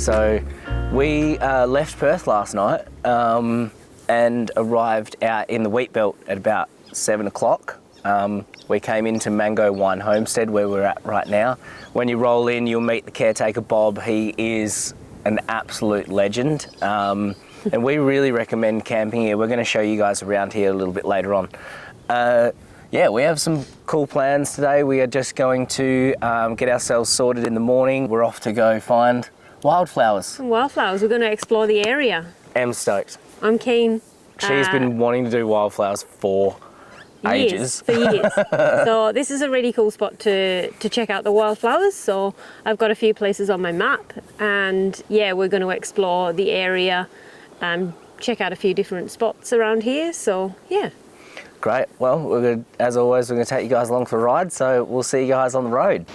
So we left Perth last night and arrived out in the Wheatbelt at about 7 o'clock. We came into Mangowine Homestead where we're at right now. When you roll in, you'll meet the caretaker, Bob. He is an absolute legend. And we really recommend camping here. We're going to show you guys around here a little bit later on. Yeah, we have some cool plans today. We are just going to get ourselves sorted in the morning. We're off to go find wildflowers. Wildflowers, we're going to explore the area. I'm stoked. I'm keen. She's been wanting to do wildflowers for ages. For years. So this is a really cool spot to check out the wildflowers. So I've got a few places on my map, and yeah, we're going to explore the area and check out a few different spots around here. So yeah. Great. Well, as always, we're going to take you guys along for a ride. So we'll see you guys on the road.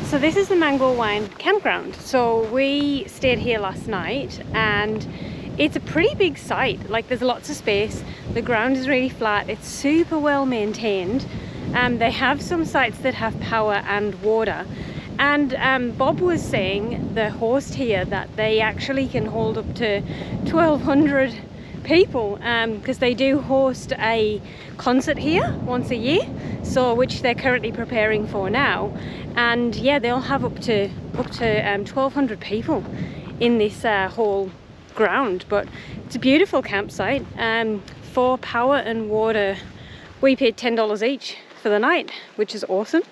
So this is the Mangowine campground. So we stayed here last night, and it's a pretty big site. Like, there's lots of space. The ground is really flat. It's super well maintained. They have some sites that have power and water. And Bob was saying, the host here, that they actually can hold up to 1,200 people because they do host a concert here once a year, so which they're currently preparing for now. And yeah, they'll have up to 1,200 people in this whole ground. But it's a beautiful campsite. For power and water, we paid $10 each for the night, which is awesome.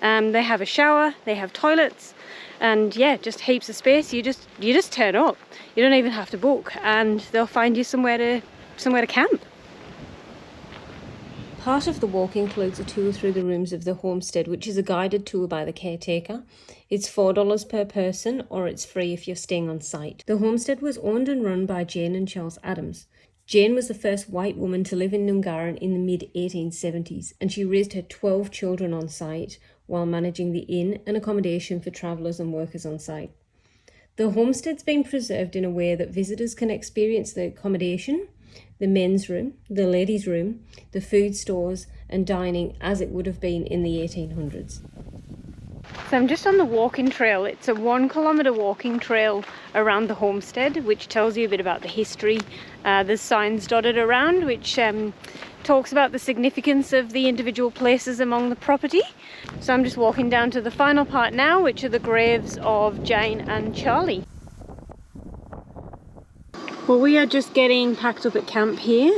They have a shower, they have toilets, and yeah, just heaps of space. You just turn up. You don't even have to book, and they'll find you somewhere to camp. Part of the walk includes a tour through the rooms of the homestead, which is a guided tour by the caretaker. It's $4 per person, or it's free if you're staying on site. The homestead was owned and run by Jane and Charles Adams. Jane was the first white woman to live in Noongaran in the mid-1870s, and she raised her 12 children on site while managing the inn and accommodation for travellers and workers on site. The homestead's been preserved in a way that visitors can experience the accommodation, the men's room, the ladies' room, the food stores and dining as it would have been in the 1800s. So I'm just on the walking trail. It's a 1 kilometre walking trail around the homestead, which tells you a bit about the history. There's signs dotted around which talks about the significance of the individual places among the property. So I'm just walking down to the final part now, which are the graves of Jane and Charlie. Well, we are just getting packed up at camp here.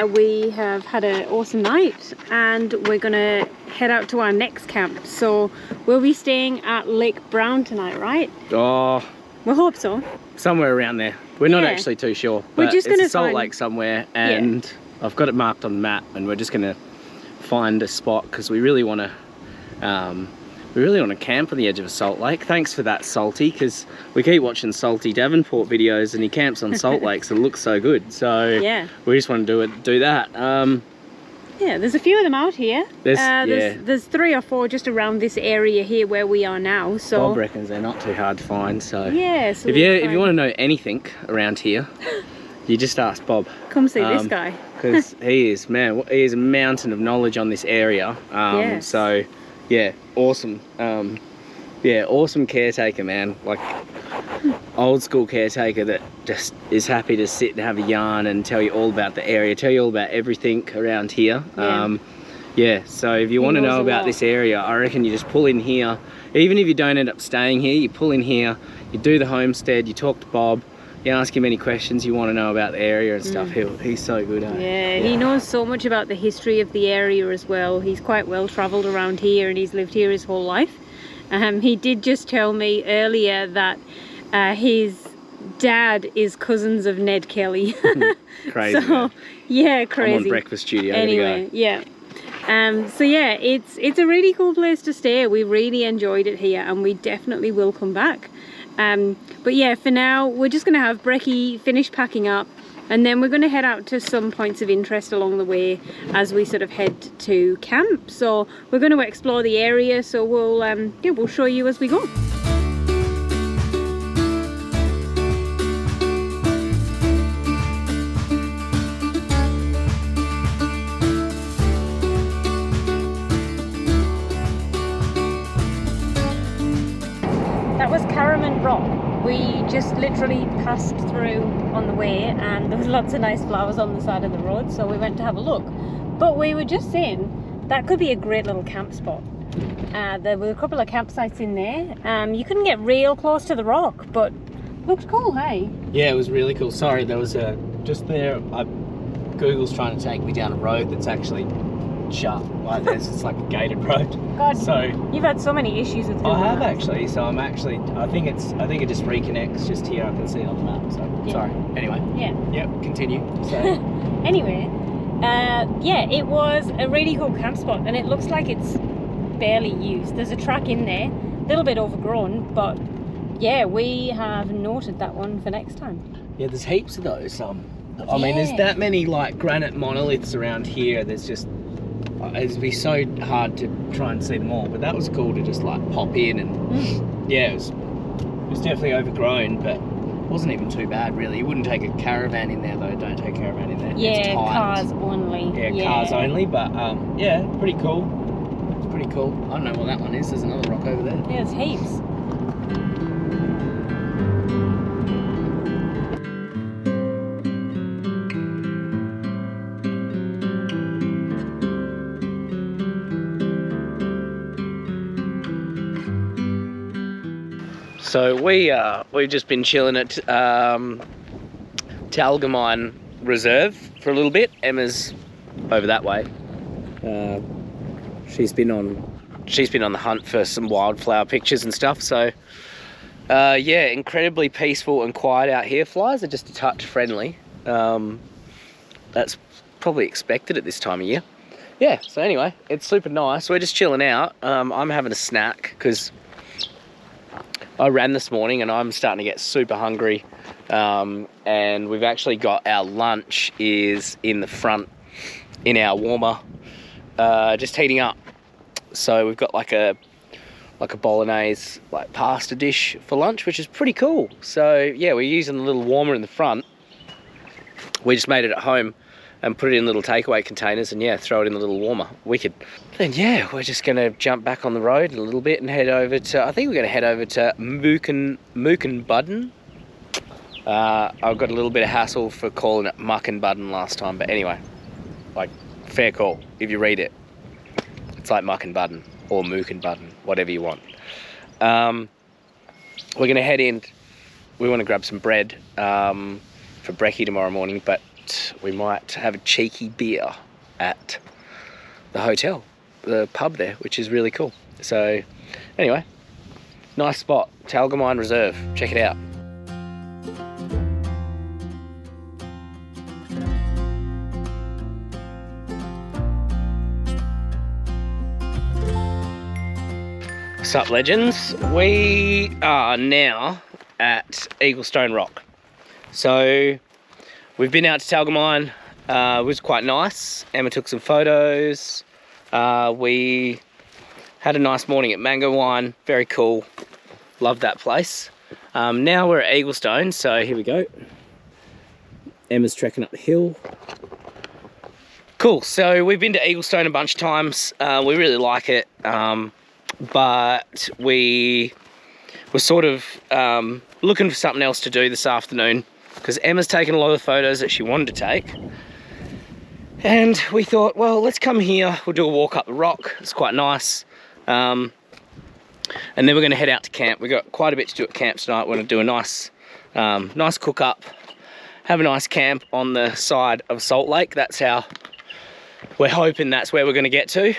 We have had an awesome night, and we're gonna head out to our next camp. So we'll be staying at Lake Brown tonight, right? Oh, we hope so. Somewhere around there. We're not actually too sure, but we're just it's a salt lake somewhere, and I've got it marked on the map, and we're just gonna find a spot because we really want to camp on the edge of a salt lake. Thanks for that, Salty, because we keep watching Salty Davenport videos and he camps on salt lakes and it looks so good. So yeah, we just want to do that. Yeah, there's a few of them out here. There's 3 or 4 just around this area here where we are now. So Bob reckons they're not too hard to find. So yeah, if you want to know anything around here, you just ask Bob. Come see this guy. Because he is a mountain of knowledge on this area. Yes. So yeah, awesome. Awesome caretaker, man. Like, old school caretaker that just is happy to sit and have a yarn and tell you all about the area, tell you all about everything around here. So if you want to know about this area, I reckon you just pull in here. Even if you don't end up staying here, you pull in here, you do the homestead, you talk to Bob, you ask him any questions you want to know about the area and stuff. He's so good at it. He knows so much about the history of the area as well. He's quite well travelled around here, and he's lived here his whole life. He did just tell me earlier that his dad is cousins of Ned Kelly. Crazy. So, yeah, crazy. I'm on Breakfast Studio. Anyway, yeah. So yeah, it's a really cool place to stay. We really enjoyed it here, and we definitely will come back. But yeah, for now, we're just going to have Brecky finish packing up, and then we're going to head out to some points of interest along the way as we sort of head to camp. So we're going to explore the area, so we'll show you as we go. Rock, we just literally passed through on the way, and there was lots of nice flowers on the side of the road, so we went to have a look. But we were just saying that could be a great little camp spot. There were a couple of campsites in there. You couldn't get real close to the rock, but looked cool, hey? Yeah, it was really cool. Sorry, there was a just there. Google's trying to take me down a road that's actually shut. Like it's like a gated road. God, so you've had so many issues with Google I have Maps. actually. So I'm actually. I think it just reconnects just here. I can see it on the map. So Yeah. sorry. Anyway. Yeah. Yep. Continue. So Anyway, yeah, it was a really cool camp spot, and it looks like it's barely used. There's a track in there, a little bit overgrown, but yeah, we have noted that one for next time. yeah, there's heaps of those. I mean, there's that many like granite monoliths around here. There's just it'd be so hard to try and see them all. But that was cool to just like pop in and yeah, it was definitely overgrown, but it wasn't even too bad really. You wouldn't take a caravan in there though. Don't take a caravan in there. Yeah, it's tight. cars only. Yeah, cars only. But yeah, pretty cool. It's pretty cool. I don't know what that one is. There's another rock over there. Yeah, there's heaps. So we've just been chilling at Talgomine Reserve for a little bit. Emma's over that way. She's been on the hunt for some wildflower pictures and stuff. So yeah, incredibly peaceful and quiet out here. Flies are just a touch friendly. That's probably expected at this time of year. Yeah. So anyway, it's super nice. We're just chilling out. I'm having a snack because I ran this morning and I'm starting to get super hungry, and we've actually got our lunch is in the front in our warmer, just heating up. So we've got like a bolognese like pasta dish for lunch, which is pretty cool. So yeah, we're using the little warmer in the front. We just made it at home and put it in little takeaway containers and yeah, throw it in the little warmer. Wicked. Then yeah, we're just gonna jump back on the road a little bit and head over to, I think we're gonna head over to Mookenbudden. I've got a little bit of hassle for calling it Muckenbudden last time, but anyway, like fair call. If you read it, it's like Muckenbudden or Mookenbudden, whatever you want. We're gonna head in. We wanna grab some bread for brekkie tomorrow morning, but we might have a cheeky beer at the hotel, the pub there, which is really cool. So anyway, nice spot, Talgomine Reserve, check it out. What's up, legends? We are now at Eaglestone Rock. So we've been out to Talgomine. It was quite nice. Emma took some photos. We had a nice morning at Mangowine. Very cool. Love that place. Now we're at Eaglestone, so here we go. Emma's trekking up the hill. Cool, so we've been to Eaglestone a bunch of times. We really like it, but we were sort of looking for something else to do this afternoon, because Emma's taken a lot of photos that she wanted to take. And we thought, well, let's come here, we'll do a walk up the rock, it's quite nice. And then we're gonna head out to camp. We've got quite a bit to do at camp tonight. We're gonna do a nice cook up, have a nice camp on the side of Salt Lake. That's how we're hoping that's where we're gonna get to.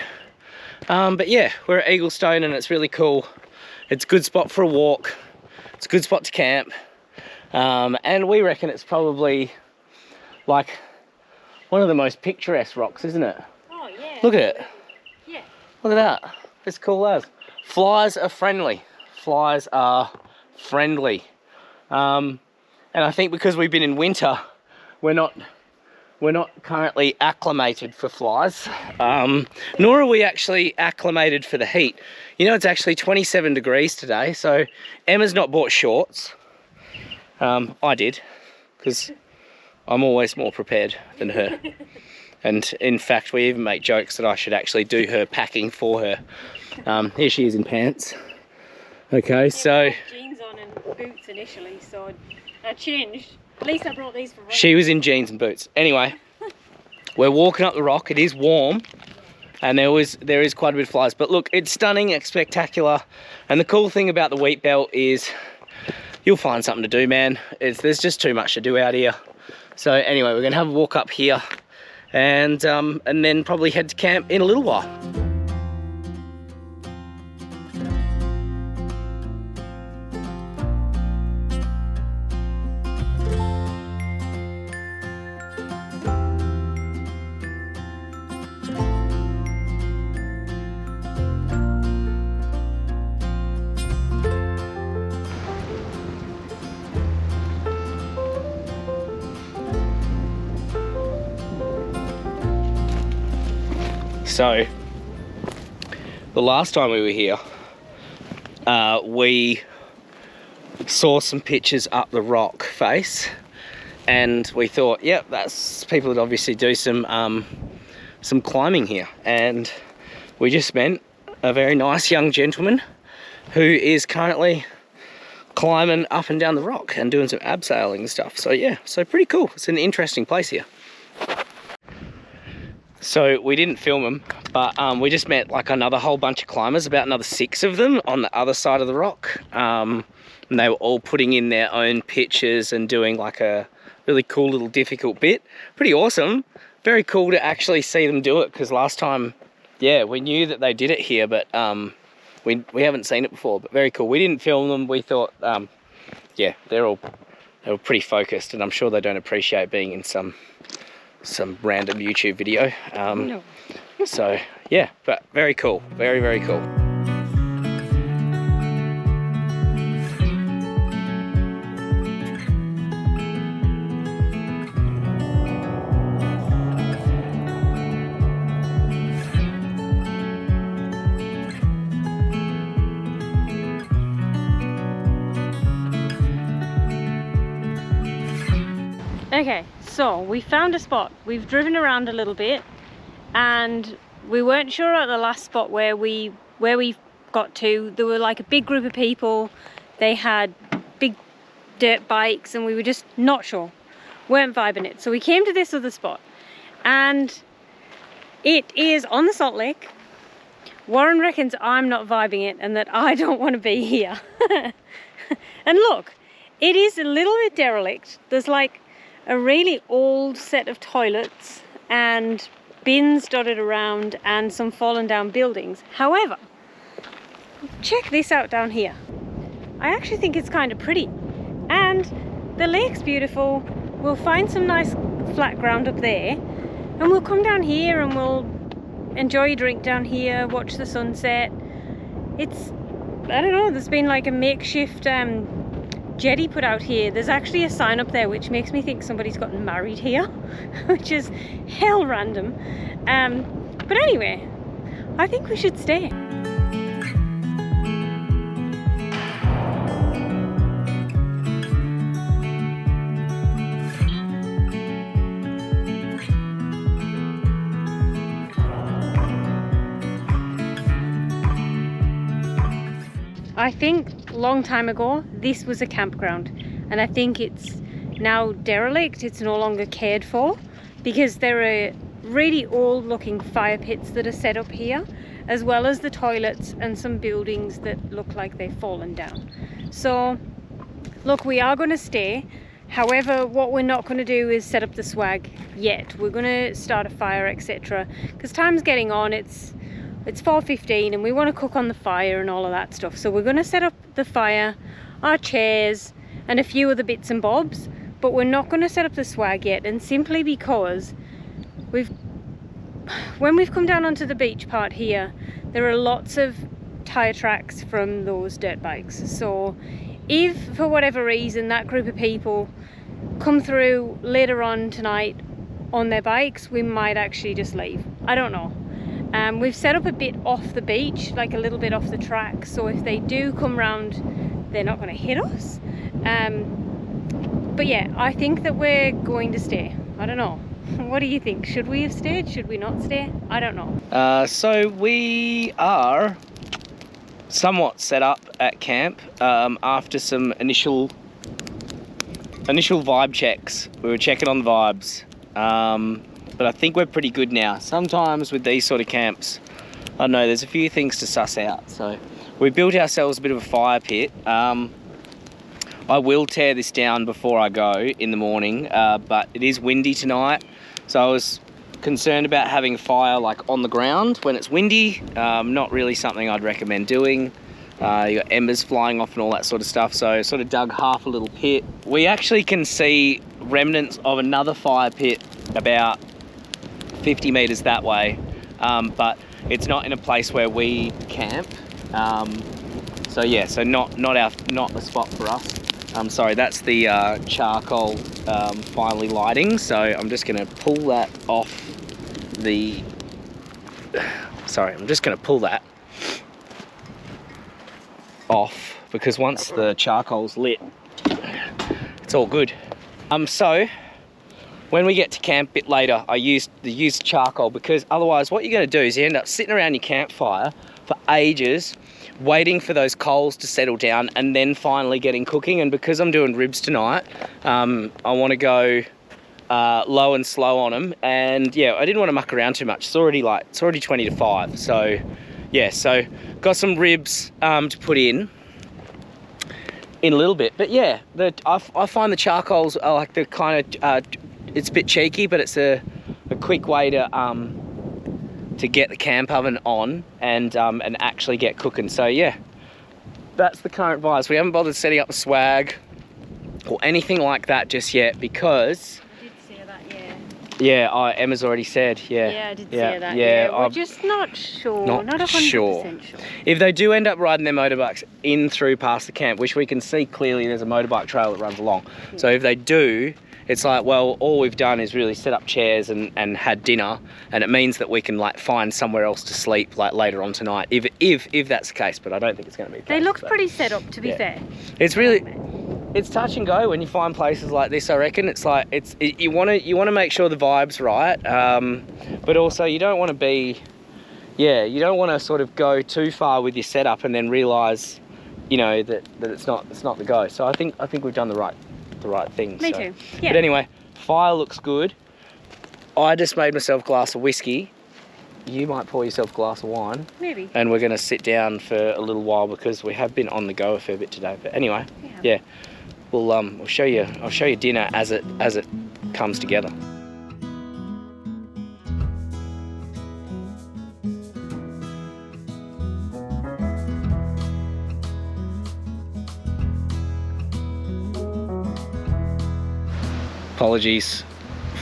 But yeah, we're at Eaglestone and it's really cool. It's a good spot for a walk. It's a good spot to camp. And we reckon it's probably like one of the most picturesque rocks, isn't it? Oh yeah. Look at it. Yeah. Look at that. It's cool as. Flies are friendly. Flies are friendly. And I think because we've been in winter, we're not currently acclimated for flies. Nor are we actually acclimated for the heat. You know, it's actually 27 degrees today, so Emma's not bought shorts. I did, because I'm always more prepared than her. And in fact, we even make jokes that I should actually do her packing for her. Here she is in pants. Okay, so I had jeans on and boots initially, so I changed. At least I brought these for running. she was in jeans and boots. Anyway, we're walking up the rock. It is warm, and there is quite a bit of flies. But look, it's stunning, it's spectacular, and the cool thing about the Wheatbelt is you'll find something to do, man. There's just too much to do out here. So anyway, we're gonna have a walk up here, and then probably head to camp in a little while. So, the last time we were here, we saw some pictures up the rock face, and we thought, yep, that's people that obviously do some climbing here. And we just met a very nice young gentleman who is currently climbing up and down the rock and doing some abseiling and stuff. So yeah, so pretty cool. It's an interesting place here. So we didn't film them, but we just met like another whole bunch of climbers, about another 6 of them on the other side of the rock. And they were all putting in their own pictures and doing like a really cool little difficult bit. Pretty awesome. Very cool to actually see them do it, because last time, yeah, we knew that they did it here, but we haven't seen it before. But very cool. We didn't film them. We thought, yeah, they were pretty focused, and I'm sure they don't appreciate being in some random YouTube video. No. So yeah, but very cool, very, very cool. Okay, so we found a spot. We've driven around a little bit, and we weren't sure at the last spot where we got to. There were like a big group of people. They had big dirt bikes, and we were just not sure. Weren't vibing it. So we came to this other spot, and it is on the Salt Lake. Warren reckons I'm not vibing it and that I don't want to be here. And look, it is a little bit derelict. There's like a really old set of toilets and bins dotted around and some fallen down buildings. However, check this out down here. I actually think it's kind of pretty, and the lake's beautiful. We'll find some nice flat ground up there, and we'll come down here and we'll enjoy a drink down here, watch the sunset. It's, I don't know, there's been like a makeshift jetty put out here. There's actually a sign up there which makes me think somebody's gotten married here, which is hell random. But anyway, I think we should stay. I think a long time ago this was a campground, and I think it's now derelict. It's no longer cared for, because there are really old looking fire pits that are set up here, as well as the toilets and some buildings that look like they've fallen down. So look, we are going to stay. However, what we're not going to do is set up the swag yet. We're going to start a fire, etc., because time's getting on. It's 4:15 and we want to cook on the fire and all of that stuff. So we're going to set up the fire, our chairs, and a few other bits and bobs, but we're not going to set up the swag yet, and simply because when we've come down onto the beach part here, there are lots of tire tracks from those dirt bikes. So if for whatever reason that group of people come through later on tonight on their bikes, we might actually just leave. I don't know. We've set up a bit off the beach, like a little bit off the track, so if they do come round, they're not going to hit us. But yeah, I think that we're going to stay. I don't know. What do you think? Should we have stayed? Should we not stay? I don't know. So we are somewhat set up at camp after some initial vibe checks. We were checking on the vibes, but I think we're pretty good now. Sometimes with these sort of camps, I don't know, there's a few things to suss out. So we built ourselves a bit of a fire pit. I will tear this down before I go in the morning, but it is windy tonight, so I was concerned about having a fire like on the ground when it's windy. Not really something I'd recommend doing. You got embers flying off and all that sort of stuff, so I sort of dug half a little pit. We actually can see remnants of another fire pit about 50 meters that way, but it's not in a place where we camp. So yeah, so not the spot for us. I'm sorry, that's the charcoal finally lighting, so I'm just gonna pull that off the, sorry, I'm just gonna pull that off, because once the charcoal's lit, it's all good. So when we get to camp a bit later, I used charcoal, because otherwise what you're gonna do is you end up sitting around your campfire for ages, waiting for those coals to settle down and then finally getting cooking. And because I'm doing ribs tonight, I want to go low and slow on them. And yeah, I didn't want to muck around too much. It's already 20 to 5. So yeah, so got some ribs to put in a little bit. But yeah, I find the charcoals are like the kind of, it's a bit cheeky, but it's a quick way to get the camp oven on and actually get cooking. So yeah, that's the current vibes. We haven't bothered setting up a swag or anything like that just yet, because I did see that, yeah. Yeah, Emma's already said, yeah. Yeah, I did see that. Yeah, we're just not sure. Not 100% sure. If they do end up riding their motorbikes in through past the camp, which we can see clearly there's a motorbike trail that runs along. Yeah. So if they do, it's like, well, all we've done is really set up chairs and had dinner, and it means that we can like find somewhere else to sleep like later on tonight, if that's the case. But I don't think it's going to be the case. They look pretty set up, to be fair. It's really, it's touch and go when you find places like this. I reckon it's like you want to make sure the vibe's right, but also you don't want to be, you don't want to sort of go too far with your setup and then realise, you know, that it's not the go. So I think we've done the right thing. Me too. Yeah. But anyway, fire looks good. I just made myself a glass of whiskey. You might pour yourself a glass of wine. Maybe. And we're going to sit down for a little while because we have been on the go a fair bit today. But anyway, yeah, we'll show you. I'll show you dinner as it comes together. Apologies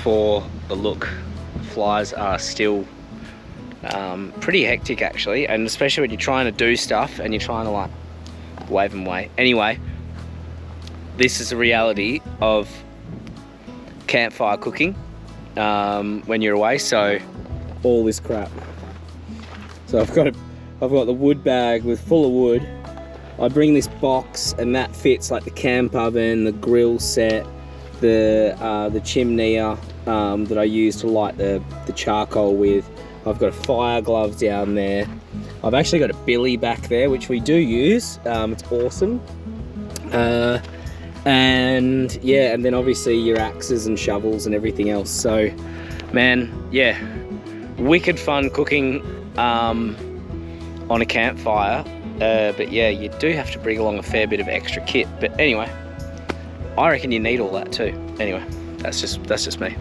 for the look. The flies are still pretty hectic actually, and especially when you're trying to do stuff and you're trying to like wave them away. Anyway, this is the reality of campfire cooking when you're away. So all this crap. So I've got the wood bag with full of wood. I bring this box and that fits like the camp oven, the grill set, the chimney that I use to light the charcoal with. I've got a fire glove down there. I've actually got a billy back there, which we do use. It's awesome. And yeah, and then obviously your axes and shovels and everything else. So, man, yeah, wicked fun cooking on a campfire. But yeah, you do have to bring along a fair bit of extra kit. But anyway, I reckon you need all that too. Anyway, that's just me.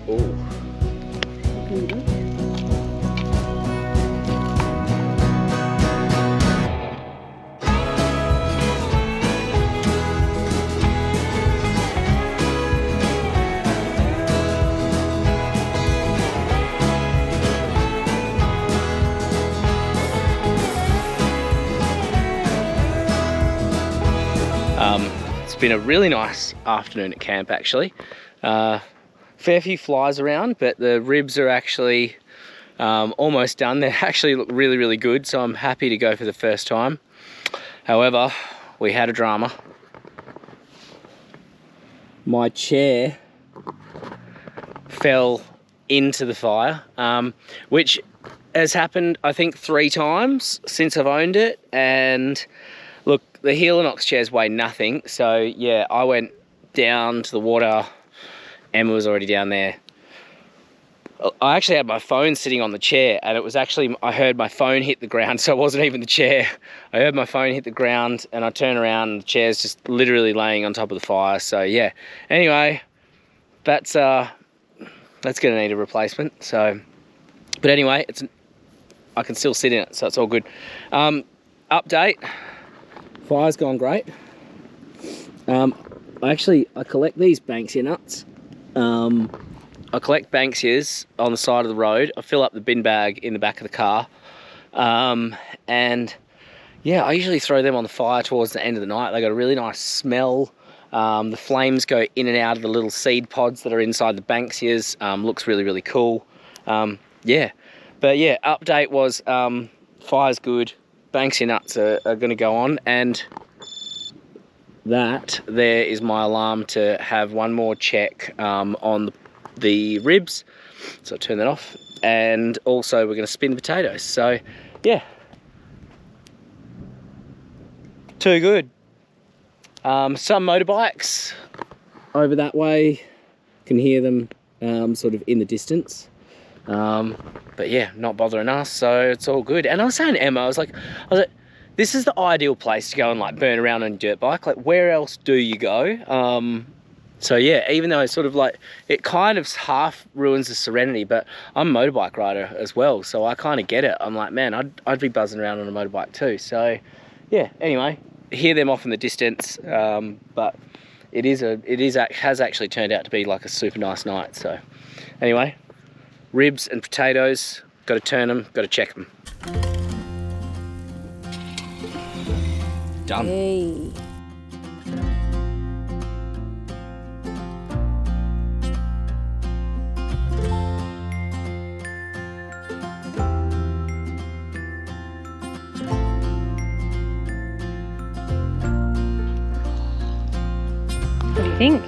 Oh. It's been a really nice afternoon at camp actually. Fair few flies around, but the ribs are actually almost done. They actually look really, really good, so I'm happy to go for the first time. However, we had a drama. My chair fell into the fire, which has happened, I think, 3 times since I've owned it. And look, the Helinox chairs weigh nothing. So yeah, I went down to the water. Emma was already down there. I actually had my phone sitting on the chair, and it was actually, I heard my phone hit the ground, so it wasn't even the chair. I heard my phone hit the ground, and I turned around, and the chair's just literally laying on top of the fire. So yeah, anyway, that's gonna need a replacement. So, but anyway, I can still sit in it, so it's all good. Update, fire's gone great. I collect these Banksia nuts. I collect Banksias on the side of the road. I fill up the bin bag in the back of the car. And yeah, I usually throw them on the fire towards the end of the night. They got a really nice smell. The flames go in and out of the little seed pods that are inside the Banksias. Looks really, really cool. Yeah, but yeah, update was fire's good. Banksia nuts are going to go on, and that there is my alarm to have one more check on the ribs. So I'll turn that off, and also we're going to spin potatoes. So yeah, too good. Some motorbikes over that way, can hear them sort of in the distance, but yeah, not bothering us, so it's all good. And I was saying to Emma, I was like, this is the ideal place to go and like burn around on a dirt bike. Like, where else do you go? So yeah, even though it's sort of like, it kind of half ruins the serenity, but I'm a motorbike rider as well, so I kind of get it. I'm like, man, I'd be buzzing around on a motorbike too. So yeah, anyway, hear them off in the distance, but has actually turned out to be like a super nice night. So anyway, ribs and potatoes, got to turn them, got to check them. Done. Hey. What do you think?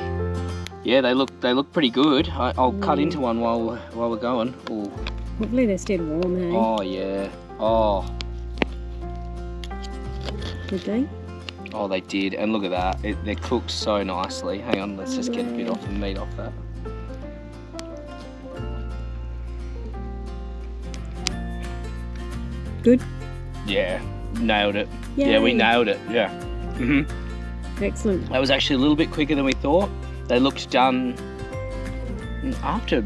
Yeah, they look pretty good. I'll cut into one while we're going. Ooh. Hopefully they stayed warm, eh? Oh yeah. Oh. Did they? Oh, they did. And look at that. They're cooked so nicely. Hang on, let's just get a bit off the meat off that. Good? Yeah, nailed it. Yay. Yeah, we nailed it. Yeah. Excellent. That was actually a little bit quicker than we thought. They looked done after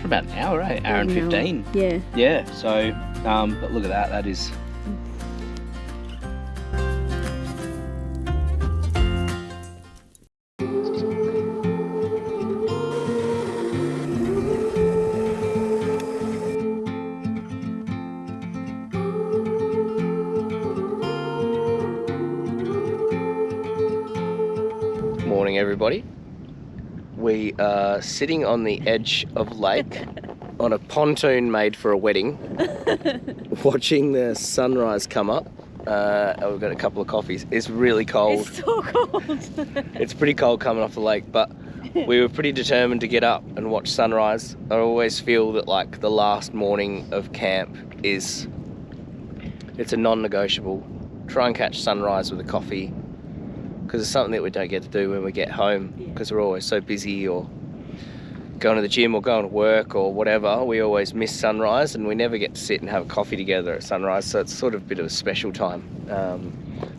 about an hour, right? Hour and 15. Yeah. Yeah. So, but look at that. That is. Morning, everybody. We are sitting on the edge of lake on a pontoon made for a wedding, watching the sunrise come up. We've got a couple of coffees. It's really cold. It's so cold. It's pretty cold coming off the lake, but we were pretty determined to get up and watch sunrise. I always feel that like the last morning of camp it's a non-negotiable. Try and catch sunrise with a coffee, because it's something that we don't get to do when we get home, because we're always so busy or going to the gym or going to work or whatever. We always miss sunrise, and we never get to sit and have a coffee together at sunrise, so it's sort of a bit of a special time.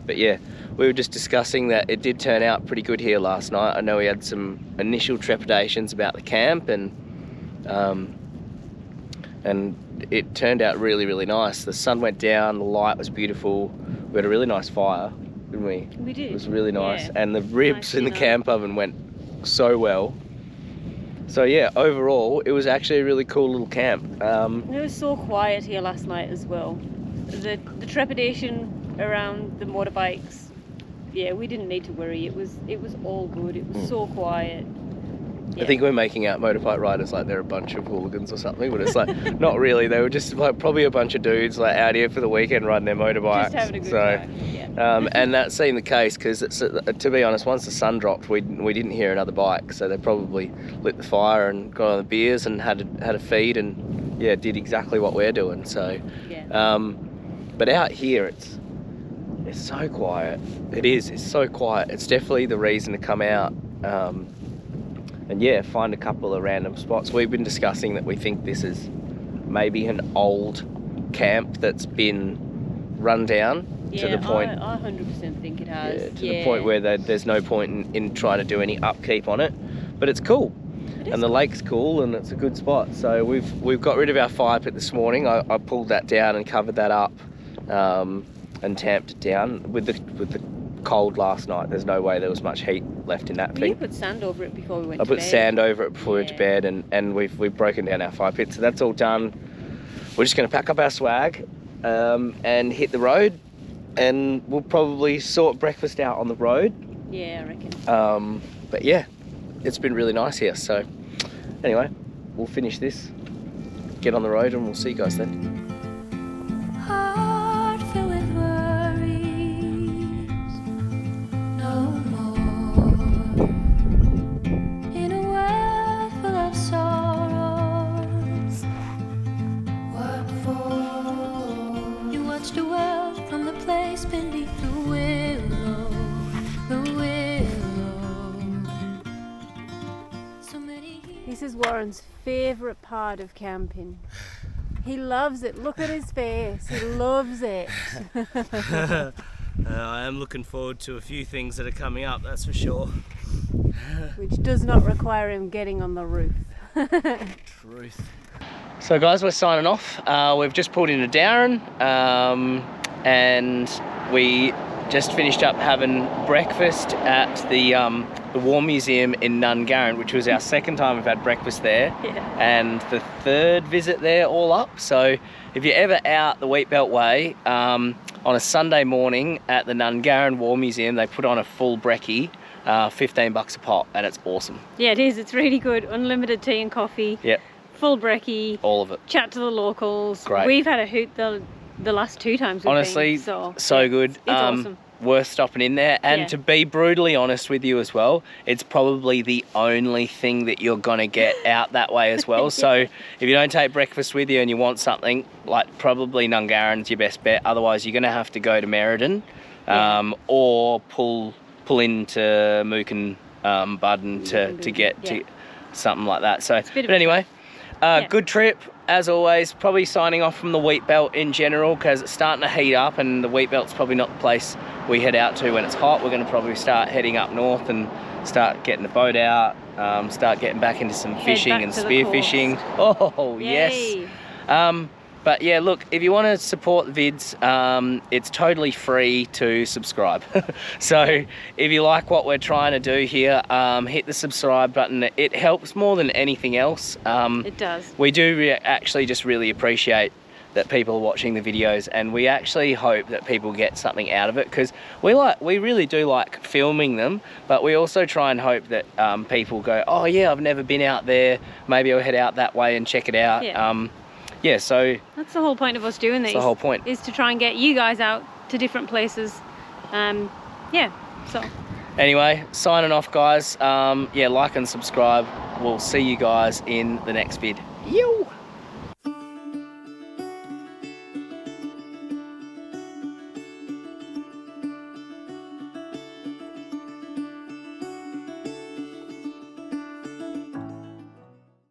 But yeah, we were just discussing that it did turn out pretty good here last night. I know we had some initial trepidations about the camp, and it turned out really, really nice. The sun went down, the light was beautiful. We had a really nice fire, didn't we? We did. It was really nice. Yeah. And the ribs in the camp oven went so well. So yeah, overall, it was actually a really cool little camp. It was so quiet here last night as well. The trepidation around the motorbikes, yeah, we didn't need to worry. It was all good. It was so quiet. I think we're making out motorbike riders like they're a bunch of hooligans or something, but it's like not really. They were just like probably a bunch of dudes like out here for the weekend riding their motorbikes. Just having a good time. Yeah. And that seemed the case because, to be honest, once the sun dropped, we didn't hear another bike. So they probably lit the fire and got on the beers and had a feed and did exactly what we're doing. So, but out here it's so quiet. It is. It's so quiet. It's definitely the reason to come out. And find a couple of random spots. We've been discussing that we think this is maybe an old camp that's been run down to the point. I 100% think it has. The point where there's no point in trying to do any upkeep on it. But it's cool. And the lake's cool and it's a good spot. So we've got rid of our fire pit this morning. I pulled that down and covered that up and tamped it down with the cold last night. There's no way there was much heat left in that thing. You put sand over it before we went to bed. I put sand over it before we went to bed, and we've broken down our fire pit, so that's all done. We're just going to pack up our swag and hit the road, and we'll probably sort breakfast out on the road. Yeah, I reckon. But yeah, it's been really nice here. So anyway, we'll finish this, get on the road, and we'll see you guys then. This is Warren's favourite part of camping. He loves it. Look at his face. He loves it. I am looking forward to a few things that are coming up, that's for sure. Which does not require him getting on the roof. Truth. So guys, we're signing off. We've just pulled into Darren and we just finished up having breakfast at the War Museum in Nungarran, which was our second time we've had breakfast there, and the third visit there all up. So if you're ever out the Wheatbelt way, on a Sunday morning at the Nungarran War Museum, they put on a full brekkie, $15 a pop, and it's awesome. Yeah, it is. It's really good. Unlimited tea and coffee. Yep. Full brekkie. All of it. Chat to the locals. Great. We've had a hoot the last 2 times we've honestly been, so good. It's awesome. Worth stopping in there, and to be brutally honest with you as well, it's probably the only thing that you're gonna get out that way as well. So if you don't take breakfast with you and you want something, like probably Nungarran's your best bet. Otherwise you're gonna have to go to Merredin or pull into Mookin Budden to get to something like that. So but anyway, good trip as always. Probably signing off from the Wheatbelt in general because it's starting to heat up, and the Wheatbelt's probably not the place we head out to when it's hot. We're going to probably start heading up north and start getting the boat out, start getting back into some fishing and spear fishing. Oh, yay. Yes. But yeah, look, if you want to support the vids, it's totally free to subscribe. So if you like what we're trying to do here, hit the subscribe button. It helps more than anything else. It does. We do actually just really appreciate that people are watching the videos, and we actually hope that people get something out of it, because we really do like filming them, but we also try and hope that people go, oh yeah, I've never been out there, maybe I'll head out that way and check it out. Yeah, so that's the whole point of us doing these. The whole point is to try and get you guys out to different places. So anyway, signing off, guys. Like and subscribe. We'll see you guys in the next vid. Yo.